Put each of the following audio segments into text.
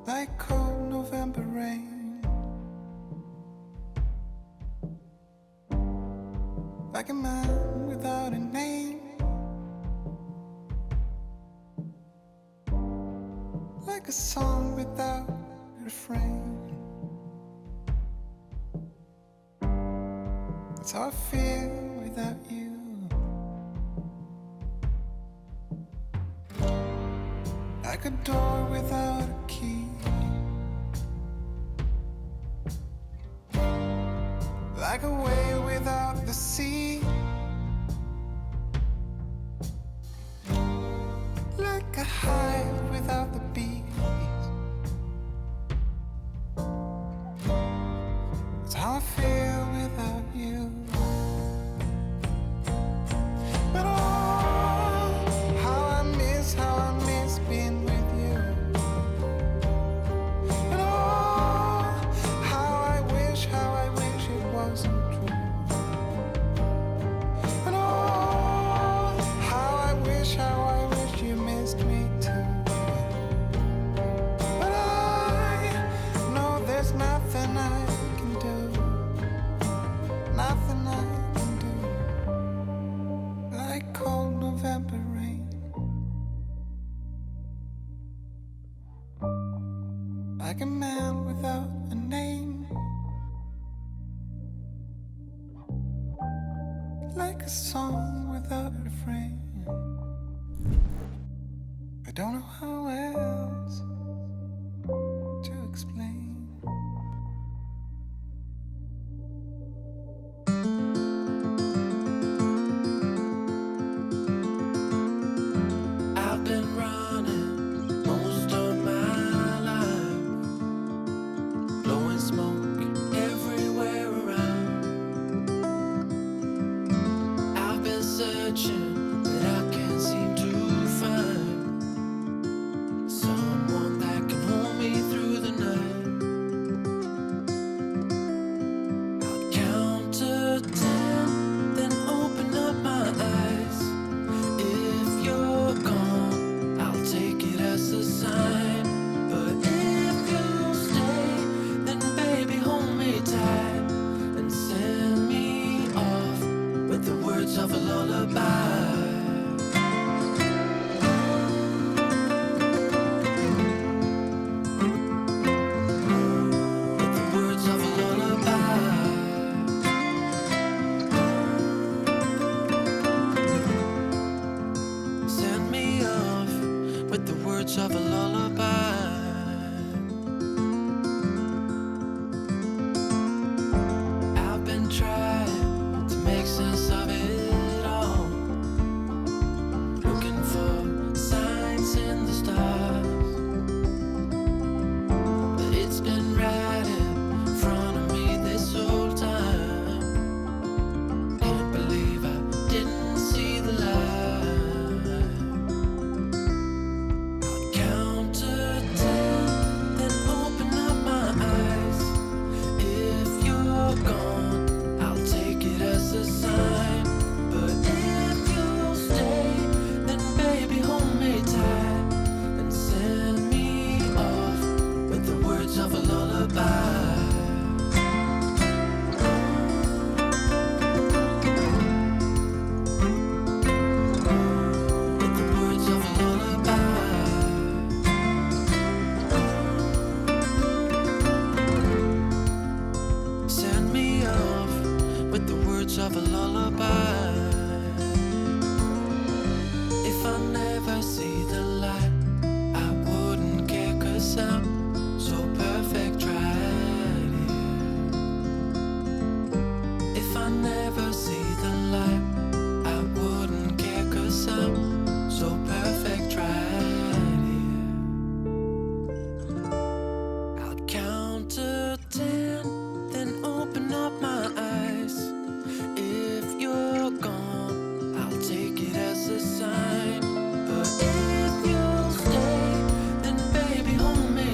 like cold November rain, like a man without a name, like a song without a refrain. That's how I feel without you. Like a door without a key, like a wave without the sea, like a hive without the bees. That's how I feel without you. But oh, how I miss being with you. And oh, how I wish it wasn't true. And oh, how I wish you missed me too. But I know there's nothing I can do, nothing I can do, like cold November rain, like a man without a name, like a song without a refrain. I don't know how else to explain. I've been running most of my life, blowing smoke everywhere around. I've been searching, but I can't seem to find someone that can hold me through the night. I'll count to 10, then open up my eyes. If you're gone, I'll take it as a sign. But if you stay, then baby hold me tight and send me off with the words of a lullaby. With the words of a lullaby. Send me off with the words of a lullaby. I've been trying to make sense of it all, looking for signs in the stars. But it's been right in front of me this whole time. Can't believe I didn't see the light. I'll count to 10, then open up my eyes. If you're gone, I'll take it as a sign. But if you stay, then baby hold me tight and send me off with the words of a lullaby. With the words of a lullaby. Send me off with the words of a lullaby. If I never see the light, I wouldn't care, 'cause I'm so perfect right here. If I never see the light, I wouldn't care, 'cause I'm so perfect right here. I'll count to 10, then open up my eyes. If you're gone, I'll take it as a sign. But if you stay, then baby hold me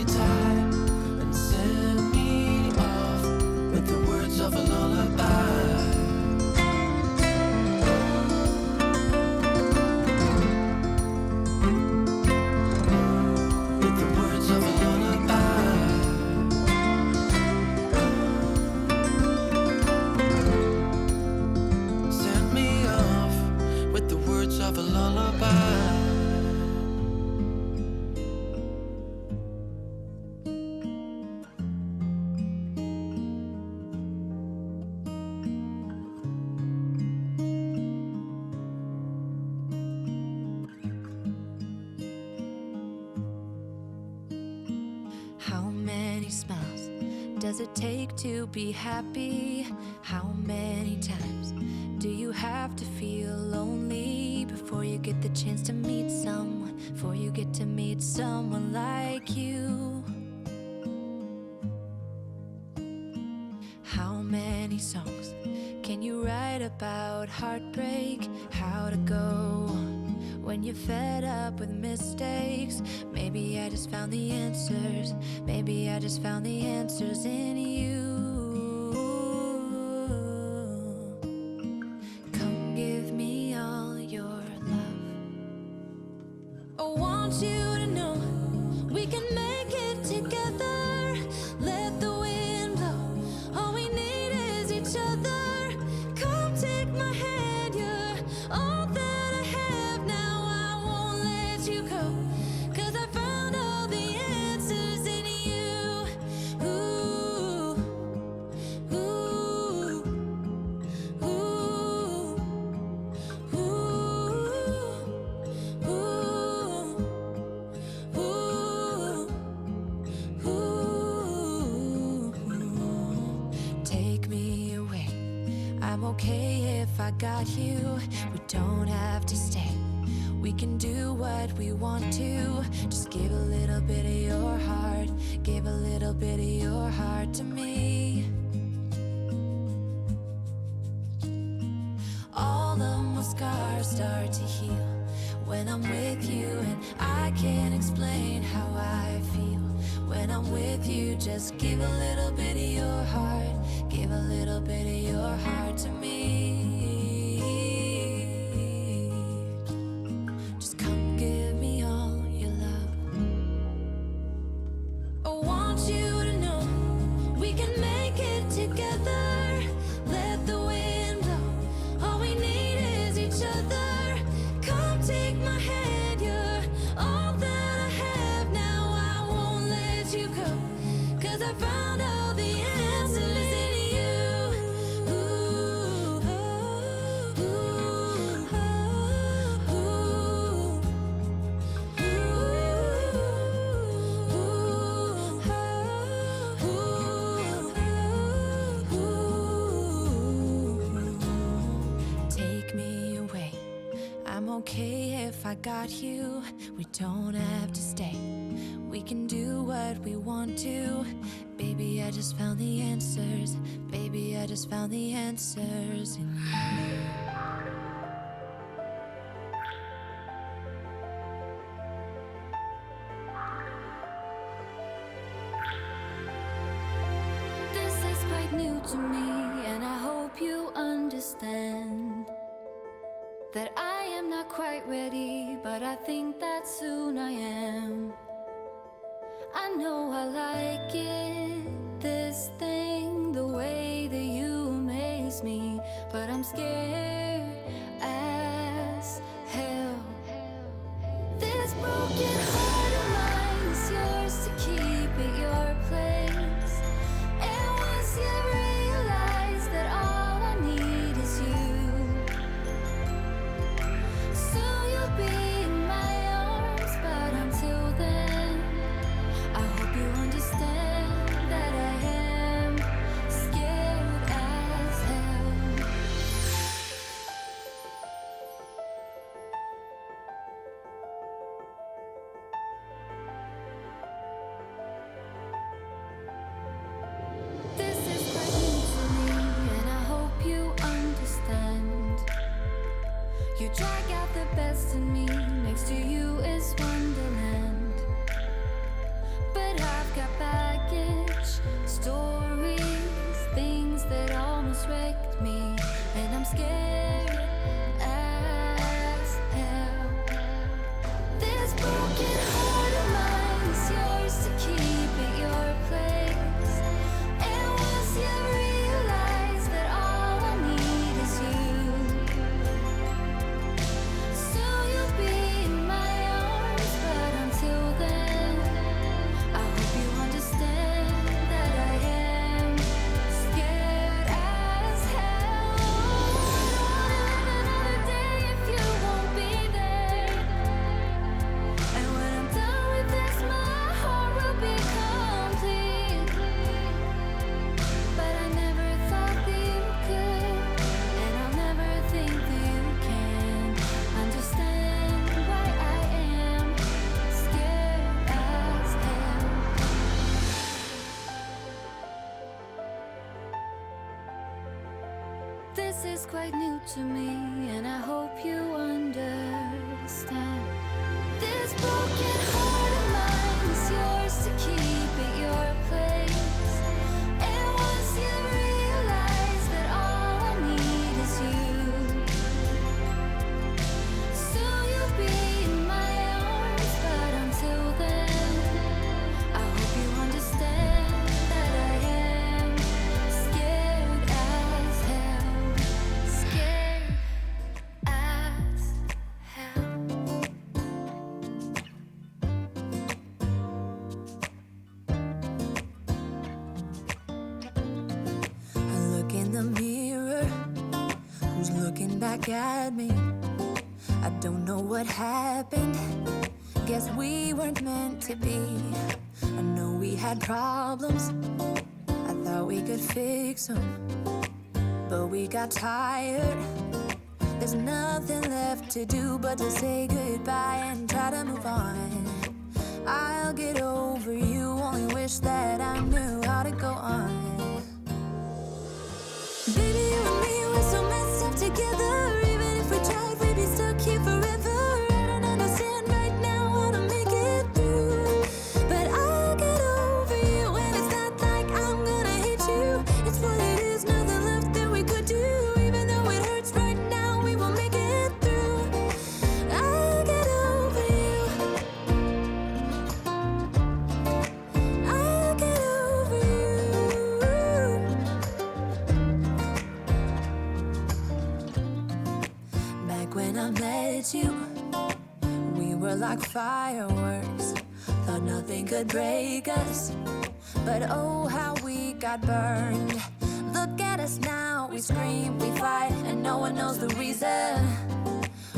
does it take to be happy? How many times do you have to feel lonely before you get the chance to meet someone, before you get to meet someone like you? How many songs can you write about heartbreak? How to go when you're fed up with mistakes? Maybe I just found the answers. Maybe I just found the answers in you. Come give me all your love. I want you to know we can make it together. Let the wind blow. All we need is each other. Come take my hand, you're all that I have now. I won't let you go, 'cause I found all the answers in you. Ooh, ooh, ooh, ooh, ooh. Take me away. I'm okay if I got you. We don't have to stay. We can do what we want to. Just give a little bit of your heart. Give a little bit of your heart to me. All of my scars start to heal when I'm with you, and I can't explain how I feel when I'm with you. Just give a little bit of your heart. Give a little bit of your heart to me. Just come give me all your love. I want you to know we can make it together. Let the wind blow. All we need is each other. Come take my hand, you're all that I have now. I won't let you go, 'cause I found all the answers in you. Ooh, ooh, take me away. I'm okay if I got you. We don't have to stay. We can do what we want to. Baby, I just found the answers. Baby, I just found the answers in you. This is quite new to me, and I hope you understand that I am not quite ready, but I think that soon I am. I know I like it, this thing, the way that you amaze me, but I'm scared as hell. This broken heart of mine is yours to keep at your place. And once you realize that all I need is you, soon you'll be in my arms. But until then, I hope you understand that I am scared as hell. This is quite new to me, and I hope you understand. You drag out the best in me. Next to you is Wonderland. But I've got baggage, stories, things that almost wrecked me, and I'm scared as hell. This broken heart of mine is yours to keep at your place. And once you realize that all I need is you, soon you'll be in my arms. But until then, I hope you understand that I am scared as hell. This is quite new to me, and I hope you understand. This broken heart of mine is yours to keep at your place. And once you realize that all I need is you, soon you'll be in my arms. But until then, I hope you understand that I am scared as hell. Scared as hell. I look in the mirror, who's looking back at me? I don't know what happened, guess we weren't meant to be. I know we had problems, I thought we could fix them, but we got tired. There's nothing left to do but to say goodbye and try to move on. I'll get over you, only wish that I knew how to go on. Baby, you and me, we're so messed up together. Even if we tried, we'd be stuck here forever. I don't understand right now how to make it through, but I'll get over you, and it's not like I'm gonna hate you. It's what it is, nothing left that we could do. Even though it hurts right now, we will make it through. I'll get over you. I'll get over you. Back when I met you, we were like fireworks. Thought nothing could break us, but oh how we got burned. Look at us now, we scream, we fight, and no one knows the reason.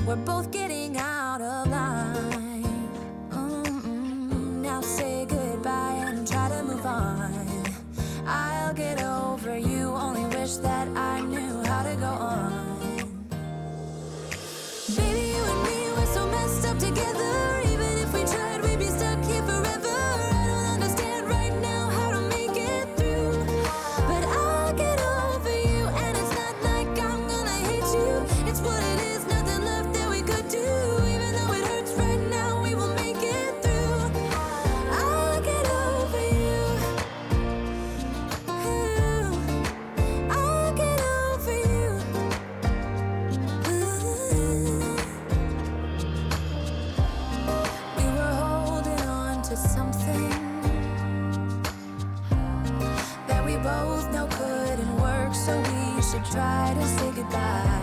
We're both getting out of line. Now say goodbye and try to move on. I'll get over you, only wish that I knew how to go on. Baby, you and me, we're so messed up together. Even if we tried, we'd be stuck here forever. I don't understand right now how to make it through, but I'll get over you, and it's not like I'm gonna hate you. It's what it is, nothing left that we could do. Even though it hurts right now, we will make it through. I'll get over you. I'll get over you. We were holding on to something that we both know couldn't work, so we should try to say goodbye.